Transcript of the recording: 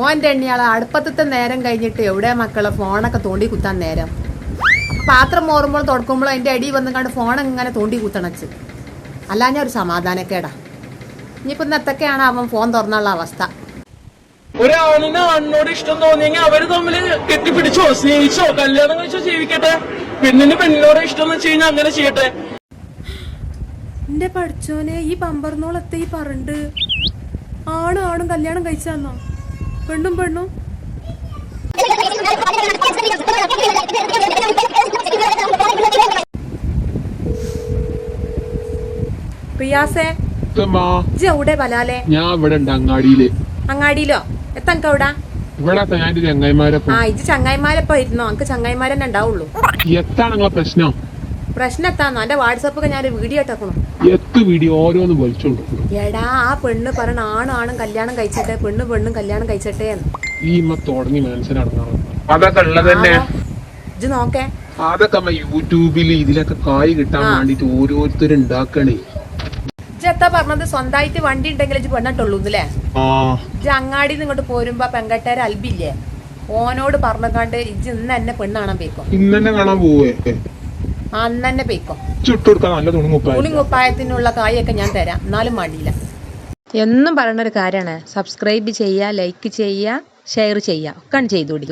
ഓൻ്റെ എണ്ണിയാളെ അടുപ്പത്തത്തെ നേരം കഴിഞ്ഞിട്ട് എവിടെ മക്കളെ ഫോണൊക്കെ തോണ്ടി കുത്താൻ നേരം. പാത്രം മോറുമ്പോൾ തുടക്കുമ്പോൾ അതിൻ്റെ അടി വന്ന് കണ്ട് ഫോൺ ഇങ്ങനെ തോണ്ടി കുത്തണച്ച്. അല്ല ഞാൻ ഒരു സമാധാനക്കേടാ. ഇനിയിപ്പോൾ ഇന്നത്തൊക്കെയാണ് അവൻ ഫോൺ തുറന്നുള്ള അവസ്ഥ. ഒരാണിന് ആണിനോട് ഇഷ്ടം തോന്നിയെങ്കിൽ അവര് തമ്മിൽ കെട്ടിപ്പിടിച്ചോ സ്നേഹിച്ചോ കല്യാണം കഴിച്ചോ ജീവിക്കട്ടെ. പെണ്ണിന് പെണ്ണിനോട് ഇഷ്ടം എന്ന് വെച്ച് കഴിഞ്ഞാൽ അങ്ങനെ ചെയ്യട്ടെ. എന്റെ പഠിച്ചോനെ ഈ പമ്പർന്നോളത്തെ ഈ പറണ്ട് ആണും കല്യാണം കഴിച്ചാന്നോ? പെണ്ണും റിയാസേ എവിടെ ബലാലെ? ഞാൻ ഇവിടെ ഉണ്ട് അങ്ങാടിയില്. അങ്ങാടിയിലോ? എത്തവിടെ? ഇവിടെ ചങ്ങായിമാരൊപ്പം. ഇജ്ജ് ചങ്ങായിമാരൊപ്പം ഇരുന്നോ? എനിക്ക് ചങ്ങായിമാരെ തന്നെ ഉണ്ടാവുള്ളൂ. എത്താണ് നിങ്ങളെ പ്രശ്നം? പ്രശ്നം എത്താന്നോ? എന്റെ വാട്സപ്പൊക്കെ ഞാൻ വീഡിയോ ഇട്ടേക്കണു. എത്ത് വീഡിയോ ഓരോന്ന് വലിച്ചോണ്ട്. എടാ ആ പെണ്ണ് പറഞ്ഞ ആണും കല്യാണം കഴിച്ചട്ടെ, പെണ്ണും കല്യാണം കഴിച്ചട്ടെ. ഈ തുടങ്ങി മനസ്സിലാക്കണം. അതൊക്കെ ഉള്ളത് തന്നെ. ഇജ്ജ് നോക്കേ, അതൊക്കെ യൂട്യൂബിൽ ഇതിലൊക്കെ കായ് കിട്ടാൻ വേണ്ടിട്ട് ഓരോരുത്തർ ഉണ്ടാക്കണേ. ഇജ്ജെത്താ പറഞ്ഞത്? സ്വന്തമായിട്ട് വണ്ടി ഉണ്ടെങ്കിൽ ഇജ്ജ് പെണ്ണിട്ടുള്ളൂ അല്ലേ? ഇജ്ജ് അങ്ങാടിന്ന് ഇങ്ങോട്ട് പോരുമ്പോ പെങ്കട്ടേര അൽബില്ലേ, ഓനോട് പറഞ്ഞക്കാണ്ട് ഇജ്ജ് ഇന്ന് എന്നെ പെണ്ണ് കാണാൻ പോയിക്കോ. ഇന്നെ കാണാൻ പോവേ? അന്ന് തന്നെ പോയിക്കോ. ചുട്ടുകൊടുക്കാൻ നല്ല തുണിങ്ങുപ്പായത്തിനുള്ള കായൊക്കെ ഞാൻ തരാം, എന്നാലും മടിയില്ല. എന്നും പറയുന്ന ഒരു കാര്യമാണ്, സബ്സ്ക്രൈബ് ചെയ്യുക, ലൈക്ക് ചെയ്യുക, ഷെയർ ചെയ്യുക, ഒക്കെ ചെയ്തോടി.